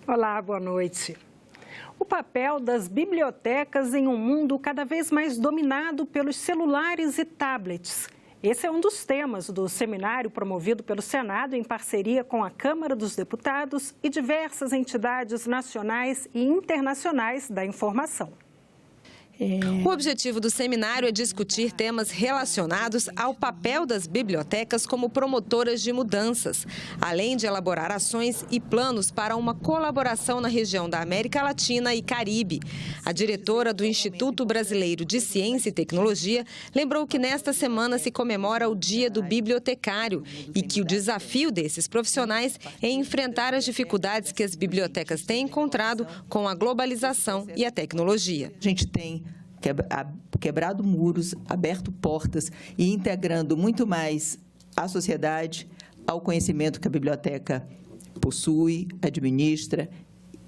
Olá, boa noite. O papel das bibliotecas em um mundo cada vez mais dominado pelos celulares e tablets. Esse é um dos temas do seminário promovido pelo Senado em parceria com a Câmara dos Deputados e diversas entidades nacionais e internacionais da informação. O objetivo do seminário é discutir temas relacionados ao papel das bibliotecas como promotoras de mudanças, além de elaborar ações e planos para uma colaboração na região da América Latina e Caribe. A diretora do Instituto Brasileiro de Ciência e Tecnologia lembrou que nesta semana se comemora o Dia do Bibliotecário e que o desafio desses profissionais é enfrentar as dificuldades que as bibliotecas têm encontrado com a globalização e a tecnologia. A gente tem quebrado muros, aberto portas e integrando muito mais a sociedade ao conhecimento que a biblioteca possui, administra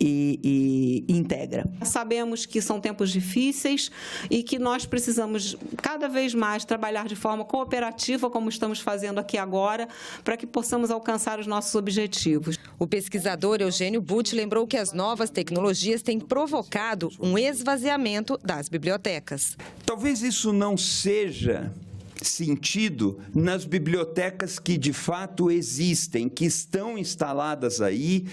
e integra. Sabemos que são tempos difíceis e que nós precisamos cada vez mais trabalhar de forma cooperativa, como estamos fazendo aqui agora, para que possamos alcançar os nossos objetivos. O pesquisador Eugênio Butti lembrou que as novas tecnologias têm provocado um esvaziamento das bibliotecas. Talvez isso não seja sentido nas bibliotecas que de fato existem, que estão instaladas aí,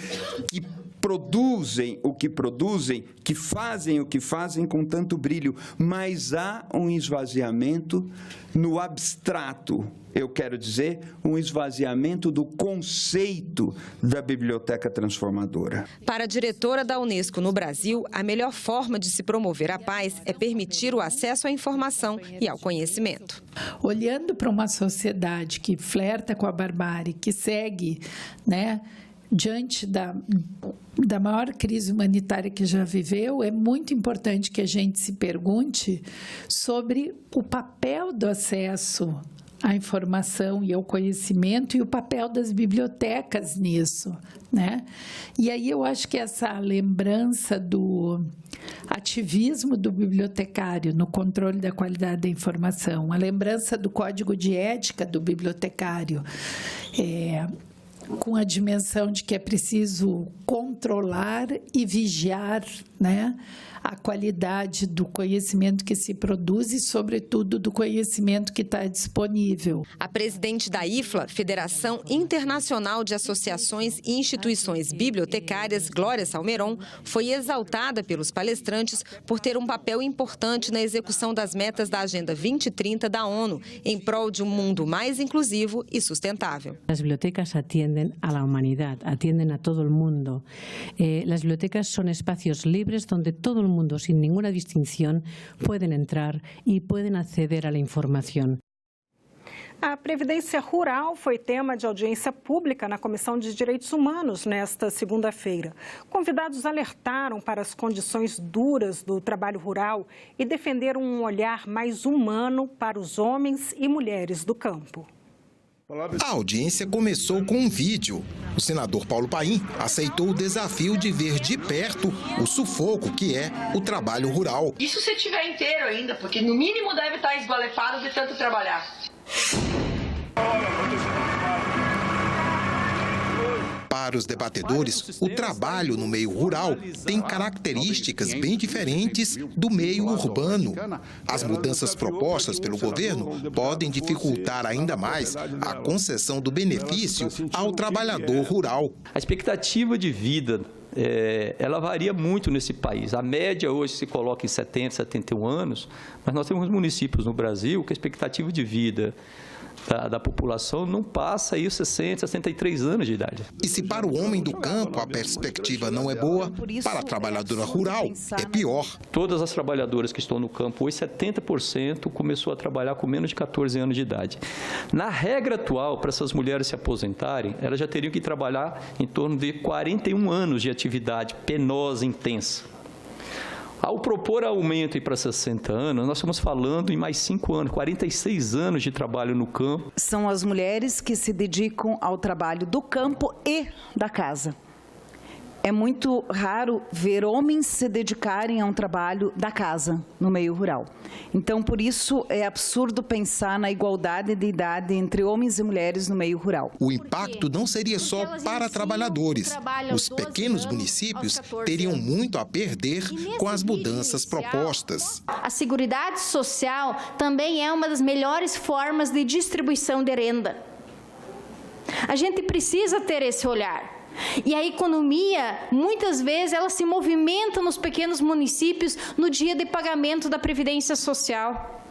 que produzem o que produzem, que fazem o que fazem com tanto brilho, mas há um esvaziamento no abstrato, eu quero dizer, um esvaziamento do conceito da biblioteca transformadora. Para a diretora da Unesco no Brasil, a melhor forma de se promover a paz é permitir o acesso à informação e ao conhecimento. Olhando para uma sociedade que flerta com a barbárie, que segue, diante da maior crise humanitária que já viveu, é muito importante que a gente se pergunte sobre o papel do acesso à informação e ao conhecimento e o papel das bibliotecas nisso, E aí eu acho que essa lembrança do ativismo do bibliotecário no controle da qualidade da informação, a lembrança do código de ética do bibliotecário, com a dimensão de que é preciso controlar e vigiar, a qualidade do conhecimento que se produz e, sobretudo, do conhecimento que está disponível. A presidente da IFLA, Federação Internacional de Associações e Instituições Bibliotecárias, Glória Salmeron, foi exaltada pelos palestrantes por ter um papel importante na execução das metas da Agenda 2030 da ONU, em prol de um mundo mais inclusivo e sustentável. As bibliotecas atendem à humanidade, atendem a todo o mundo. As bibliotecas são espaços livres onde todo o mundo, sin ninguna distinción, pueden entrar y pueden acceder a la información. A Previdência Rural foi tema de audiência pública na Comissão de Direitos Humanos nesta segunda-feira. Convidados alertaram para as condições duras do trabalho rural e defenderam um olhar mais humano para os homens e mulheres do campo. A audiência começou com um vídeo. O senador Paulo Paim aceitou o desafio de ver de perto o sufoco que é o trabalho rural. Isso se tiver inteiro ainda, porque no mínimo deve estar esgualepado de tanto trabalhar. Para os debatedores, o trabalho no meio rural tem características bem diferentes do meio urbano. As mudanças propostas pelo governo podem dificultar ainda mais a concessão do benefício ao trabalhador rural. A expectativa de vida ela varia muito nesse país. A média hoje se coloca em 70, 71 anos, mas nós temos municípios no Brasil que a expectativa de vida da população não passa aí os 60, 63 anos de idade. E se para o homem do campo a perspectiva não é boa, para a trabalhadora rural é pior. Todas as trabalhadoras que estão no campo hoje, 70% começou a trabalhar com menos de 14 anos de idade. Na regra atual, para essas mulheres se aposentarem, elas já teriam que trabalhar em torno de 41 anos de atividade penosa, intensa. Ao propor aumento para 60 anos, nós estamos falando em mais 5 anos, 46 anos de trabalho no campo. São as mulheres que se dedicam ao trabalho do campo e da casa. É muito raro ver homens se dedicarem a um trabalho da casa no meio rural. Então, por isso, é absurdo pensar na igualdade de idade entre homens e mulheres no meio rural. O impacto não seria só para trabalhadores. Os pequenos municípios teriam muito a perder com as mudanças propostas. A Seguridade Social também é uma das melhores formas de distribuição de renda. A gente precisa ter esse olhar. E a economia, muitas vezes, ela se movimenta nos pequenos municípios no dia de pagamento da Previdência Social.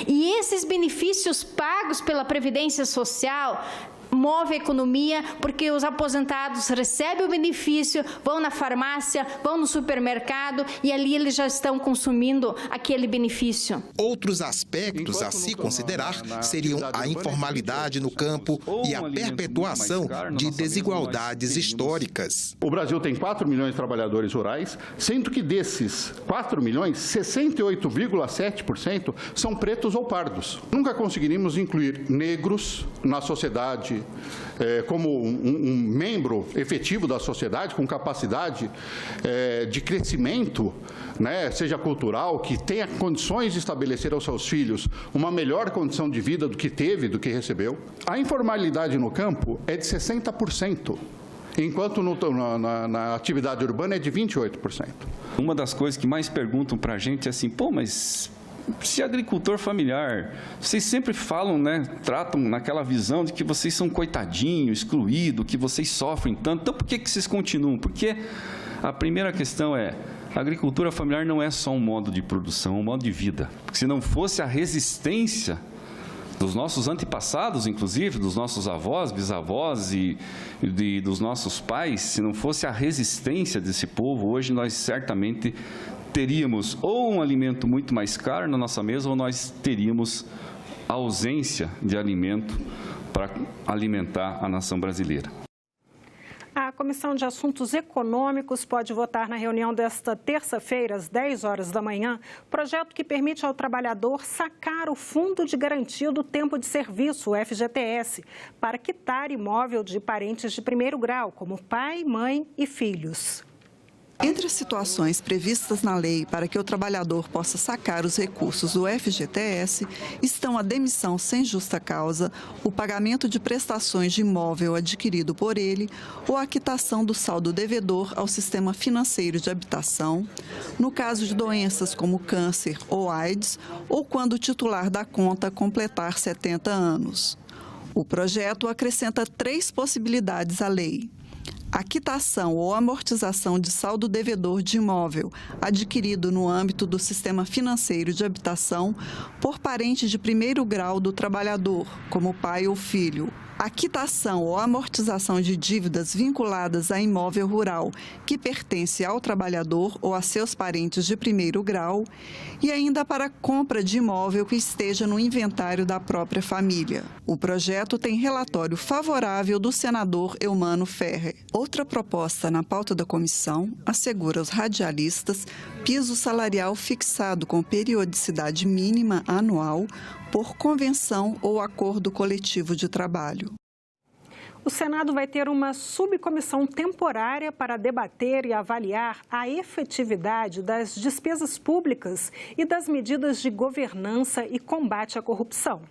E esses benefícios pagos pela Previdência Social move a economia, porque os aposentados recebem o benefício, vão na farmácia, vão no supermercado e ali eles já estão consumindo aquele benefício. Outros aspectos a se considerar seriam a informalidade no campo e a perpetuação de desigualdades históricas. O Brasil tem 4 milhões de trabalhadores rurais, sendo que desses 4 milhões, 68,7% são pretos ou pardos. Nunca conseguiríamos incluir negros na sociedade como um membro efetivo da sociedade, com capacidade de crescimento, né, seja cultural, que tenha condições de estabelecer aos seus filhos uma melhor condição de vida do que teve, do que recebeu. A informalidade no campo é de 60%. Enquanto na atividade urbana é de 28%. Uma das coisas que mais perguntam para a gente é assim, mas se agricultor familiar, vocês sempre falam, né, tratam naquela visão de que vocês são coitadinhos, excluídos, que vocês sofrem tanto, então por que vocês continuam? Porque a primeira questão é, a agricultura familiar não é só um modo de produção, é um modo de vida. Porque se não fosse a resistência dos nossos antepassados, inclusive, dos nossos avós, bisavós e dos nossos pais, se não fosse a resistência desse povo, hoje nós certamente teríamos ou um alimento muito mais caro na nossa mesa, ou nós teríamos ausência de alimento para alimentar a nação brasileira. A Comissão de Assuntos Econômicos pode votar na reunião desta terça-feira, às 10 horas da manhã, projeto que permite ao trabalhador sacar o Fundo de Garantia do Tempo de Serviço, o FGTS, para quitar imóvel de parentes de primeiro grau, como pai, mãe e filhos. Entre as situações previstas na lei para que o trabalhador possa sacar os recursos do FGTS estão a demissão sem justa causa, o pagamento de prestações de imóvel adquirido por ele ou a quitação do saldo devedor ao sistema financeiro de habitação, no caso de doenças como câncer ou AIDS, ou quando o titular da conta completar 70 anos. O projeto acrescenta 3 possibilidades à lei: a quitação ou amortização de saldo devedor de imóvel adquirido no âmbito do sistema financeiro de habitação por parente de primeiro grau do trabalhador, como pai ou filho. A quitação ou amortização de dívidas vinculadas a imóvel rural que pertence ao trabalhador ou a seus parentes de primeiro grau e ainda para a compra de imóvel que esteja no inventário da própria família. O projeto tem relatório favorável do senador Eumano Ferrer. Outra proposta na pauta da comissão assegura aos radialistas piso salarial fixado com periodicidade mínima anual por convenção ou acordo coletivo de trabalho. O Senado vai ter uma subcomissão temporária para debater e avaliar a efetividade das despesas públicas e das medidas de governança e combate à corrupção.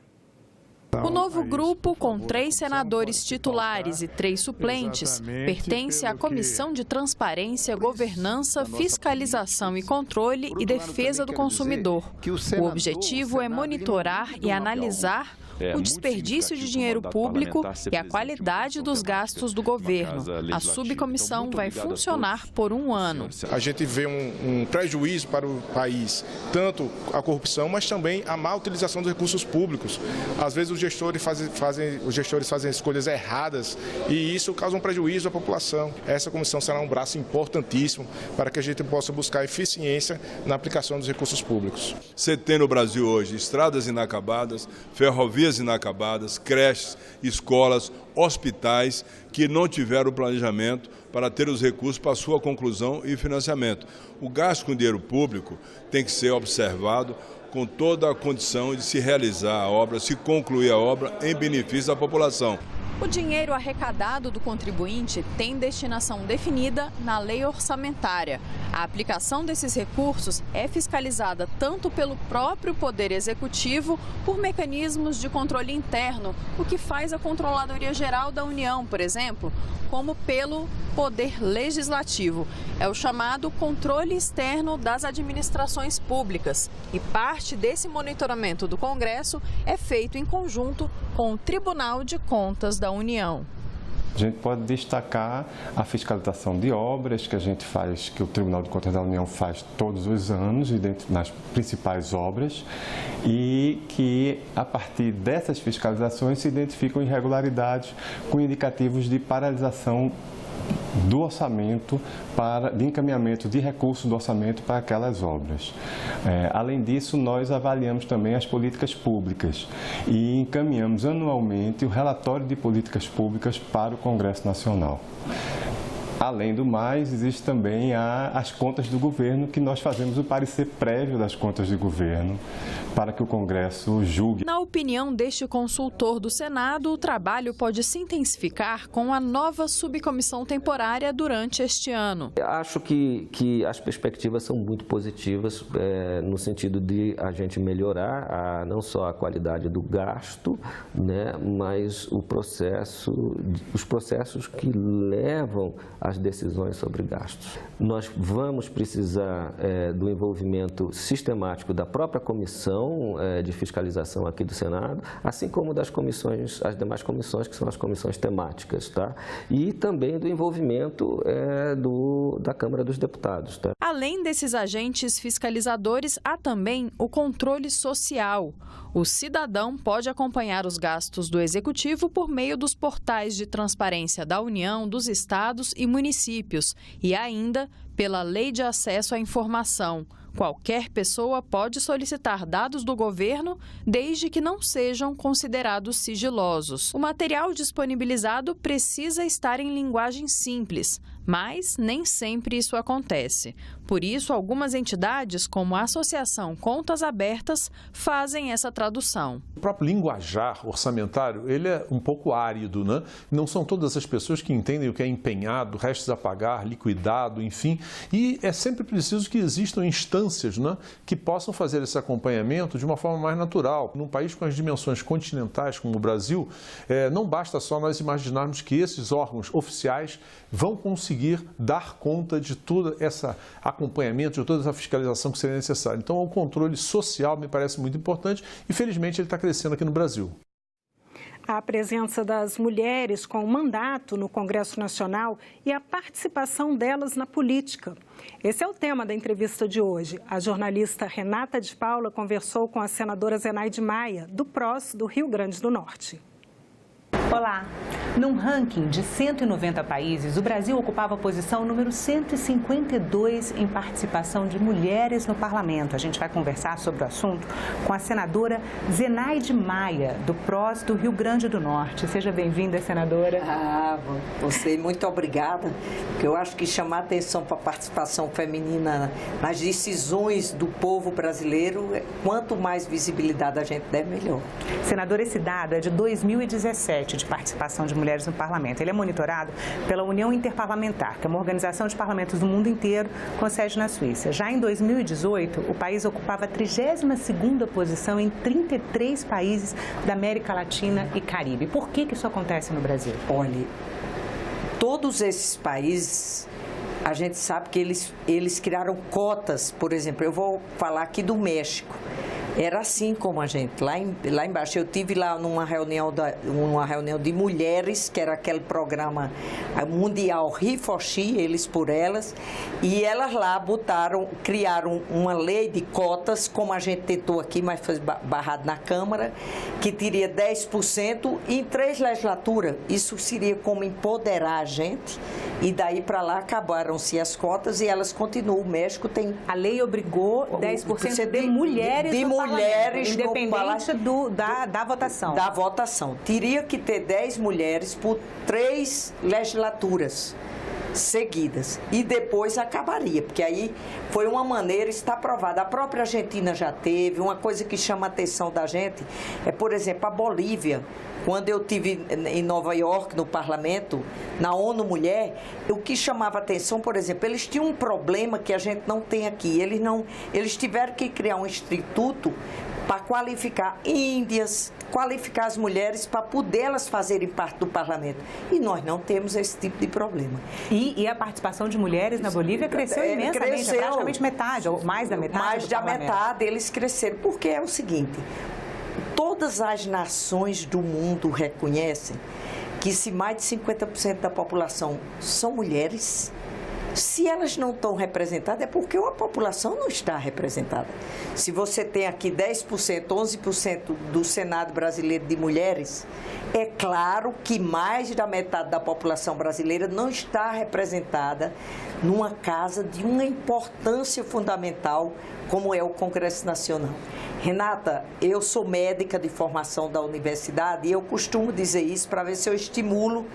O novo grupo, com 3 senadores titulares e 3 suplentes, pertence à Comissão de Transparência, Governança, Fiscalização e Controle e Defesa do Consumidor. O objetivo é monitorar e analisar o desperdício de dinheiro público e a qualidade dos gastos do governo. A subcomissão vai funcionar por 1 ano. A gente vê um prejuízo para o país, tanto a corrupção, mas também a má utilização dos recursos públicos. Às vezes os gestores fazem escolhas erradas e isso causa um prejuízo à população. Essa comissão será um braço importantíssimo para que a gente possa buscar eficiência na aplicação dos recursos públicos. Você tem no Brasil hoje estradas inacabadas, ferrovias inacabadas, creches, escolas, hospitais que não tiveram planejamento para ter os recursos para sua conclusão e financiamento. O gasto com dinheiro público tem que ser observado com toda a condição de se realizar a obra, se concluir a obra em benefício da população. O dinheiro arrecadado do contribuinte tem destinação definida na lei orçamentária. A aplicação desses recursos é fiscalizada tanto pelo próprio Poder Executivo por mecanismos de controle interno, o que faz a Controladoria Geral da União, por exemplo, como pelo Poder Legislativo. É o chamado controle externo das administrações públicas. E parte desse monitoramento do Congresso é feito em conjunto com o Tribunal de Contas da União. A gente pode destacar a fiscalização de obras que a gente faz, que o Tribunal de Contas da União faz todos os anos, nas principais obras, e que, a partir dessas fiscalizações, se identificam irregularidades com indicativos de paralisação do orçamento, de encaminhamento de recursos do orçamento para aquelas obras. Além disso, nós avaliamos também as políticas públicas e encaminhamos anualmente o relatório de políticas públicas para o Congresso Nacional. Além do mais, existe também as contas do governo, que nós fazemos o parecer prévio das contas do governo para que o Congresso julgue. Na opinião deste consultor do Senado, o trabalho pode se intensificar com a nova subcomissão temporária durante este ano. Acho que as perspectivas são muito positivas, no sentido de a gente melhorar não só a qualidade do gasto, né, mas os processos que levam às decisões sobre gastos. Nós vamos precisar do envolvimento sistemático da própria comissão de fiscalização aqui do Senado, assim como das comissões, as demais comissões, que são as comissões temáticas, tá? E também do envolvimento da Câmara dos Deputados, tá? Além desses agentes fiscalizadores, há também o controle social. O cidadão pode acompanhar os gastos do Executivo por meio dos portais de transparência da União, dos estados e municípios e ainda pela Lei de Acesso à Informação. Qualquer pessoa pode solicitar dados do governo, desde que não sejam considerados sigilosos. O material disponibilizado precisa estar em linguagem simples, mas nem sempre isso acontece. Por isso, algumas entidades, como a Associação Contas Abertas, fazem essa tradução. O próprio linguajar orçamentário, ele é um pouco árido, né? Não são todas as pessoas que entendem o que é empenhado, restos a pagar, liquidado, enfim. E é sempre preciso que existam instâncias, né, que possam fazer esse acompanhamento de uma forma mais natural. Num país com as dimensões continentais como o Brasil, não basta só nós imaginarmos que esses órgãos oficiais vão conseguir dar conta de todo esse acompanhamento, de toda essa fiscalização que seria necessária. Então, o controle social me parece muito importante e, felizmente, ele está crescendo aqui no Brasil. A presença das mulheres com mandato no Congresso Nacional e a participação delas na política. Esse é o tema da entrevista de hoje. A jornalista Renata de Paula conversou com a senadora Zenaide Maia, do PROS do Rio Grande do Norte. Olá! Num ranking de 190 países, o Brasil ocupava a posição número 152 em participação de mulheres no parlamento. A gente vai conversar sobre o assunto com a senadora Zenaide Maia, do PROS do Rio Grande do Norte. Seja bem-vinda, senadora. Você, muito obrigada, porque eu acho que chamar atenção para a participação feminina nas decisões do povo brasileiro, quanto mais visibilidade a gente der, melhor. Senadora, esse dado é de 2017, de participação de mulheres no parlamento. Ele é monitorado pela União Interparlamentar, que é uma organização de parlamentos do mundo inteiro com sede na Suíça. Já em 2018, o país ocupava a 32ª posição em 33 países da América Latina e Caribe. Por que isso acontece no Brasil? Olha, todos esses países, a gente sabe que eles criaram cotas. Por exemplo, eu vou falar aqui do México. Era assim como a gente, lá embaixo. Eu tive lá numa reunião de mulheres, que era aquele programa mundial Rifochi, eles por elas, e elas lá criaram uma lei de cotas, como a gente tentou aqui, mas foi barrado na Câmara, que teria 10% em 3 legislaturas. Isso seria como empoderar a gente, e daí para lá acabaram-se as cotas e elas continuam. O México tem... A lei obrigou 10% de mulheres independente da votação. Da votação. Teria que ter 10 mulheres por 3 legislaturas seguidas. E depois acabaria, porque aí foi uma maneira, está aprovada. A própria Argentina já teve. Uma coisa que chama a atenção da gente é, por exemplo, a Bolívia. Quando eu estive em Nova York, no parlamento, na ONU Mulher, o que chamava atenção, por exemplo, eles tinham um problema que a gente não tem aqui. Eles tiveram que criar um instituto para qualificar índias, qualificar as mulheres para poder elas fazerem parte do parlamento. E nós não temos esse tipo de problema. E a participação de mulheres na Bolívia cresceu imensamente, praticamente metade, ou mais da metade. Mais da metade eles cresceram, porque é o seguinte, todas as nações do mundo reconhecem que se mais de 50% da população são mulheres, se elas não estão representadas é porque a população não está representada. Se você tem aqui 10%, 11% do Senado brasileiro de mulheres, é claro que mais da metade da população brasileira não está representada numa casa de uma importância fundamental como é o Congresso Nacional. Renata, eu sou médica de formação da universidade e eu costumo dizer isso para ver se eu estimulo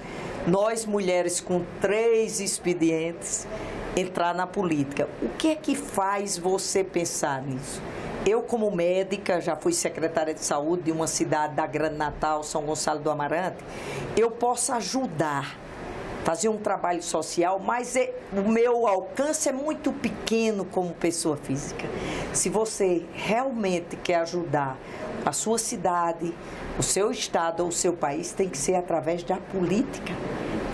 nós, mulheres com 3 expedientes, entrar na política. O que é que faz você pensar nisso? Eu, como médica, já fui secretária de saúde de uma cidade da Grande Natal, São Gonçalo do Amarante, eu posso ajudar, fazer um trabalho social, mas o meu alcance é muito pequeno como pessoa física. Se você realmente quer ajudar a sua cidade, o seu estado ou o seu país, tem que ser através da política.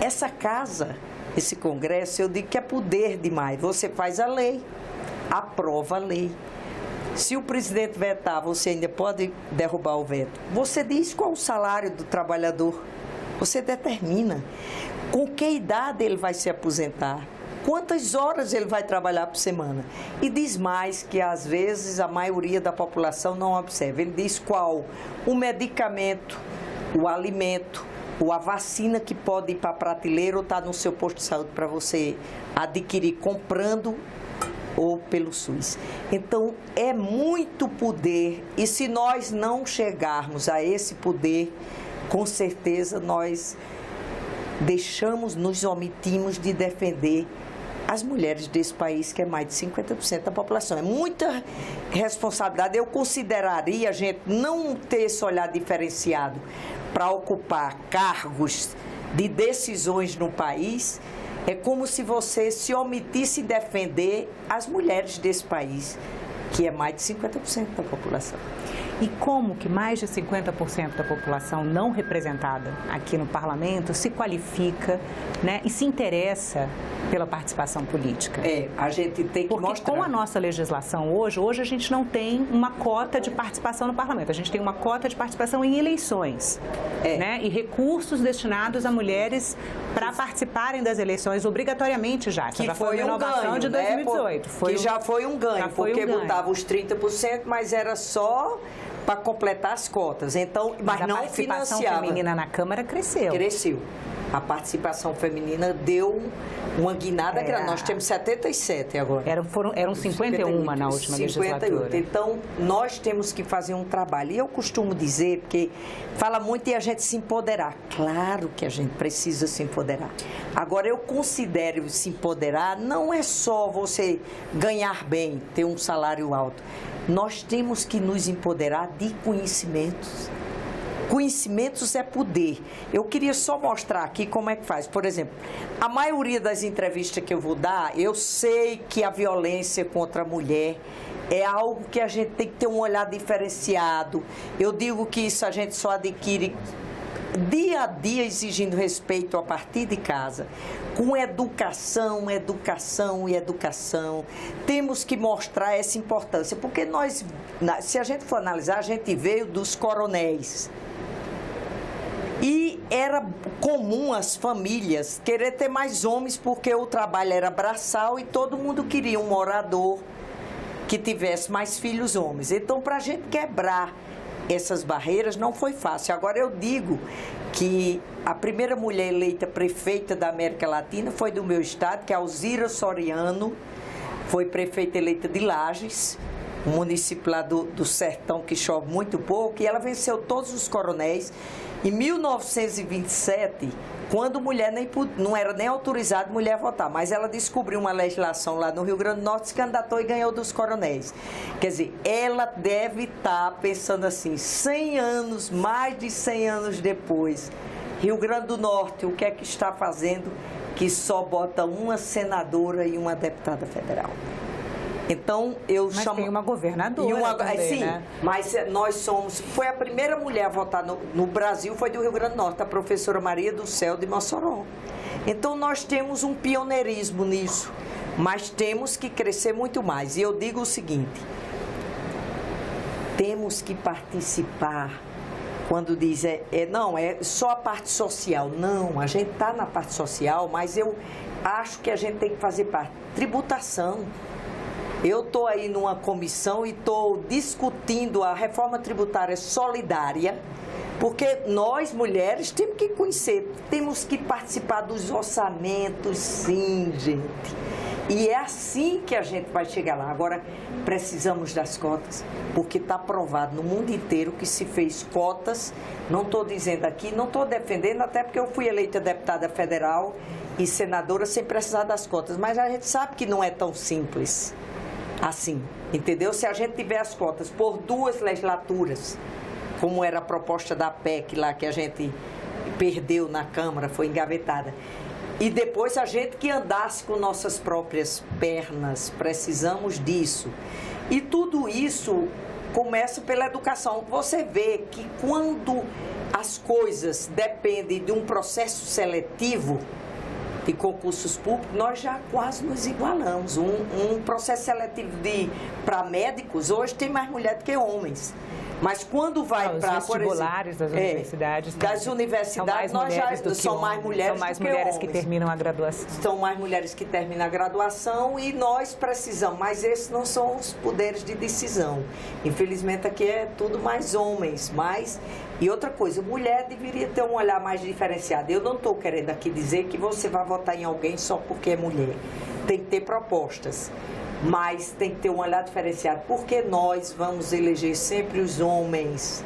Essa casa, esse congresso, eu digo que é poder demais. Você faz a lei, aprova a lei. Se o presidente vetar, você ainda pode derrubar o veto. Você diz qual o salário do trabalhador. Você determina com que idade ele vai se aposentar, quantas horas ele vai trabalhar por semana. E diz mais que, às vezes, a maioria da população não observa. Ele diz qual o medicamento, o alimento, ou a vacina que pode ir para a prateleira ou estar no seu posto de saúde para você adquirir comprando ou pelo SUS. Então, é muito poder e se nós não chegarmos a esse poder, com certeza nós nos omitimos de defender as mulheres desse país, que é mais de 50% da população. É muita responsabilidade. Eu consideraria a gente não ter esse olhar diferenciado para ocupar cargos de decisões no país. É como se você se omitisse de defender as mulheres desse país, que é mais de 50% da população. E como que mais de 50% da população não representada aqui no parlamento se qualifica, né, e se interessa pela participação política? A gente tem que mostrar. Porque com a nossa legislação hoje a gente não tem uma cota de participação no parlamento, a gente tem uma cota de participação em eleições, né, e recursos destinados a mulheres para participarem das eleições obrigatoriamente já. Que já foi uma inovação ganho, de 2018. Né? Que já foi um ganho, porque botava os 30%, mas era só para completar as cotas. Então, mas não a participação feminina na Câmara cresceu. Cresceu. A participação feminina deu uma guinada grande. Nós temos 77 agora. Eram 51 na última legislatura. Então, nós temos que fazer um trabalho. E eu costumo dizer, porque fala muito em a gente se empoderar. Claro que a gente precisa se empoderar. Agora, eu considero se empoderar não é só você ganhar bem, ter um salário alto. Nós temos que nos empoderar de conhecimentos. Conhecimentos é poder. Eu queria só mostrar aqui como é que faz. Por exemplo, a maioria das entrevistas que eu vou dar, eu sei que a violência contra a mulher é algo que a gente tem que ter um olhar diferenciado. Eu digo que isso a gente só adquire dia a dia exigindo respeito a partir de casa, com educação, educação e educação. Temos que mostrar essa importância, porque nós, se a gente for analisar, a gente veio dos coronéis. E era comum as famílias querer ter mais homens, porque o trabalho era braçal e todo mundo queria um morador que tivesse mais filhos homens. Então, para a gente quebrar essas barreiras não foi fácil. Agora eu digo que a primeira mulher eleita prefeita da América Latina foi do meu estado, que é Alzira Soriano, foi prefeita eleita de Lages, um município lá do sertão que chove muito pouco, e ela venceu todos os coronéis. Em 1927, quando mulher não era nem autorizada mulher a votar, mas ela descobriu uma legislação lá no Rio Grande do Norte, se candidatou e ganhou dos coronéis. Quer dizer, ela deve estar pensando assim, 100 anos, mais de 100 anos depois, Rio Grande do Norte, o que é que está fazendo que só bota uma senadora e uma deputada federal? Então, Mas tem uma governadora também, sim, né? Mas nós foi a primeira mulher a votar no Brasil, foi do Rio Grande do Norte, a professora Maria do Céu de Mossoró. Então, nós temos um pioneirismo nisso, mas temos que crescer muito mais. E eu digo o seguinte, temos que participar. Quando diz, não, é só a parte social. Não, a gente está na parte social, mas eu acho que a gente tem que fazer parte. Tributação. Eu estou aí numa comissão e estou discutindo a reforma tributária solidária, porque nós, mulheres, temos que conhecer, temos que participar dos orçamentos, sim, gente. E é assim que a gente vai chegar lá. Agora, precisamos das cotas, porque está provado no mundo inteiro que se fez cotas. Não estou dizendo aqui, não estou defendendo, até porque eu fui eleita deputada federal e senadora sem precisar das cotas, mas a gente sabe que não é tão simples assim, entendeu? Se a gente tiver as cotas por 2 legislaturas, como era a proposta da PEC lá, que a gente perdeu na Câmara, foi engavetada, e depois a gente que andasse com nossas próprias pernas, precisamos disso. E tudo isso começa pela educação. Você vê que quando as coisas dependem de um processo seletivo, de concursos públicos, nós já quase nos igualamos. Um processo seletivo para médicos, hoje tem mais mulher do que homens. Mas quando vai para, os vestibulares das universidades, das universidades, nós já são mais mulheres são mais mulheres que terminam a graduação. São mais mulheres que terminam a graduação e nós precisamos, mas esses não são os poderes de decisão. Infelizmente aqui é tudo mais homens, e outra coisa, mulher deveria ter um olhar mais diferenciado. Eu não estou querendo aqui dizer que você vai votar em alguém só porque é mulher. Tem que ter propostas. Mas tem que ter um olhar diferenciado, porque nós vamos eleger sempre os homens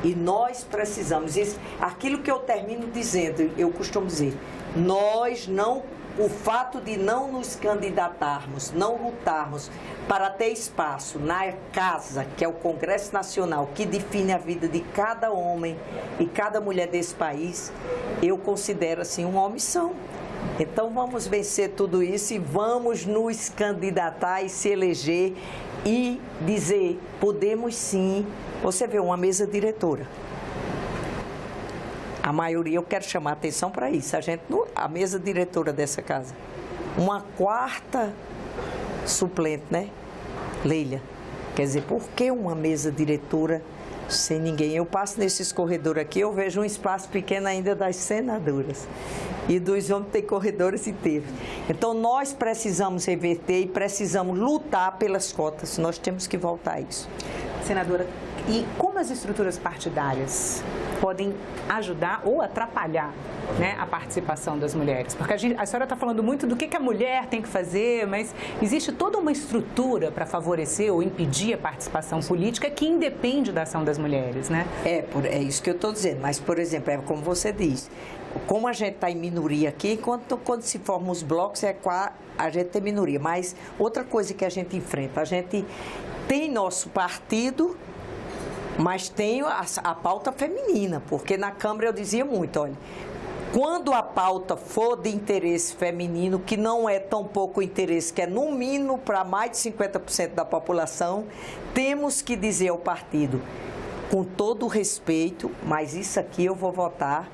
e nós precisamos. Aquilo que eu termino dizendo, eu costumo dizer, o fato de não nos candidatarmos, não lutarmos para ter espaço na casa, que é o Congresso Nacional, que define a vida de cada homem e cada mulher desse país, eu considero assim uma omissão. Então vamos vencer tudo isso e vamos nos candidatar e se eleger e dizer, podemos sim. Você vê uma mesa diretora. A maioria, eu quero chamar a atenção para isso. A mesa diretora dessa casa, uma 4ª suplente, né? Leila. Quer dizer, por que uma mesa diretora sem ninguém? Eu passo nesses corredores aqui, eu vejo um espaço pequeno ainda das senadoras. E dos homens tem corredores inteiros. Então, nós precisamos reverter e precisamos lutar pelas cotas. Nós temos que voltar a isso. Senadora, e como as estruturas partidárias podem ajudar ou atrapalhar, né, a participação das mulheres? Porque a senhora está falando muito do que a mulher tem que fazer, mas existe toda uma estrutura para favorecer ou impedir a participação política que independe da ação das mulheres, né? É isso que eu estou dizendo. Mas, por exemplo, é como você diz, como a gente está em minoria aqui, quando se formam os blocos, a gente tem minoria. Mas outra coisa que a gente enfrenta, a gente tem nosso partido, mas tem a pauta feminina, porque na Câmara eu dizia muito, olha, quando a pauta for de interesse feminino, que não é tão pouco interesse, que é no mínimo para mais de 50% da população, temos que dizer ao partido, com todo o respeito, mas isso aqui eu vou votar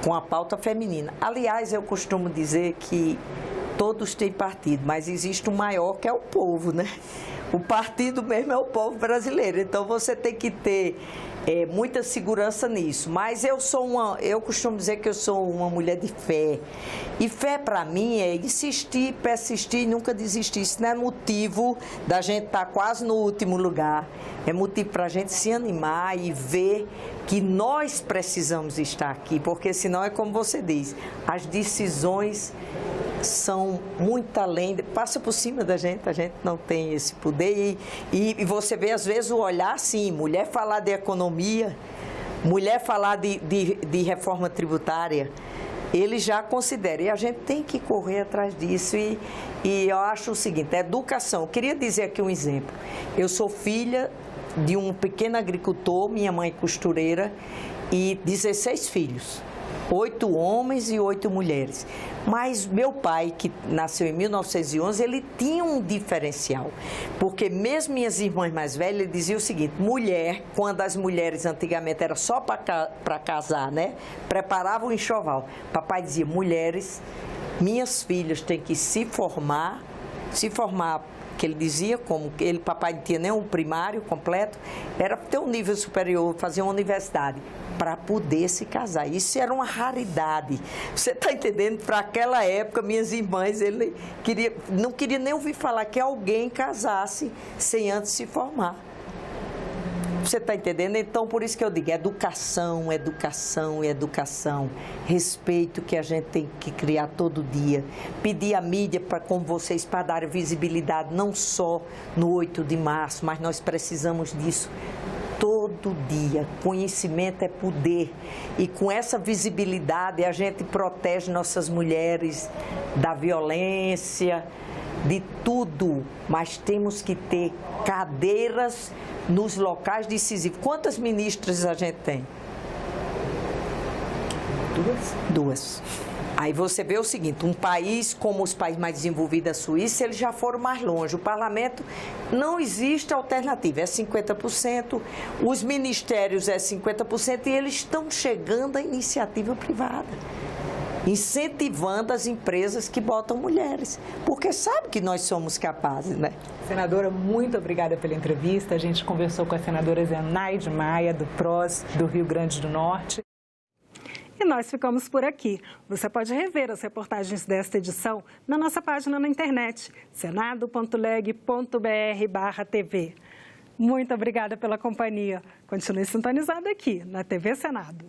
com a pauta feminina. Aliás, eu costumo dizer que todos têm partido, mas existe um maior que é o povo, né? O partido mesmo é o povo brasileiro, então você tem que ter muita segurança nisso. Mas eu costumo dizer que eu sou uma mulher de fé. E fé para mim é insistir, persistir e nunca desistir. Isso não é motivo da gente estar quase no último lugar. É motivo para a gente se animar e ver que nós precisamos estar aqui, porque senão é como você diz, as decisões são muito além, passa por cima da gente, a gente não tem esse poder e você vê às vezes o olhar assim, mulher falar de economia, mulher falar de reforma tributária, ele já considera. E a gente tem que correr atrás disso. E eu acho o seguinte, a educação. Eu queria dizer aqui um exemplo. Eu sou filha de um pequeno agricultor, minha mãe costureira, e 16 filhos. 8 homens e 8 mulheres. Mas meu pai, que nasceu em 1911, ele tinha um diferencial. Porque mesmo minhas irmãs mais velhas, ele dizia o seguinte, mulher, quando as mulheres antigamente era só para casar, né? Preparavam o enxoval. Papai dizia, mulheres, minhas filhas têm que se formar, que ele dizia, como ele, papai não tinha nem um primário completo, era ter um nível superior, fazer uma universidade, para poder se casar. Isso era uma raridade. Você está entendendo? Para aquela época, minhas irmãs, ele não queria nem ouvir falar que alguém casasse sem antes se formar. Você está entendendo? Então, por isso que eu digo, educação, educação e educação. Respeito que a gente tem que criar todo dia. Pedir à mídia, como vocês, para dar visibilidade, não só no 8 de março, mas nós precisamos disso todo dia. Conhecimento é poder. E com essa visibilidade, a gente protege nossas mulheres da violência, de tudo. Mas temos que ter cadeiras nos locais decisivos. Quantas ministras a gente tem? 2. Aí você vê o seguinte, um país como os países mais desenvolvidos, a Suíça, eles já foram mais longe. O parlamento não existe alternativa, é 50%, os ministérios é 50% e eles estão chegando à iniciativa privada, incentivando as empresas que botam mulheres, porque sabe que nós somos capazes, né? Senadora, muito obrigada pela entrevista. A gente conversou com a senadora Zenaide Maia, do PROS, do Rio Grande do Norte. E nós ficamos por aqui. Você pode rever as reportagens desta edição na nossa página na internet, senado.leg.br/TV. Muito obrigada pela companhia. Continue sintonizado aqui na TV Senado.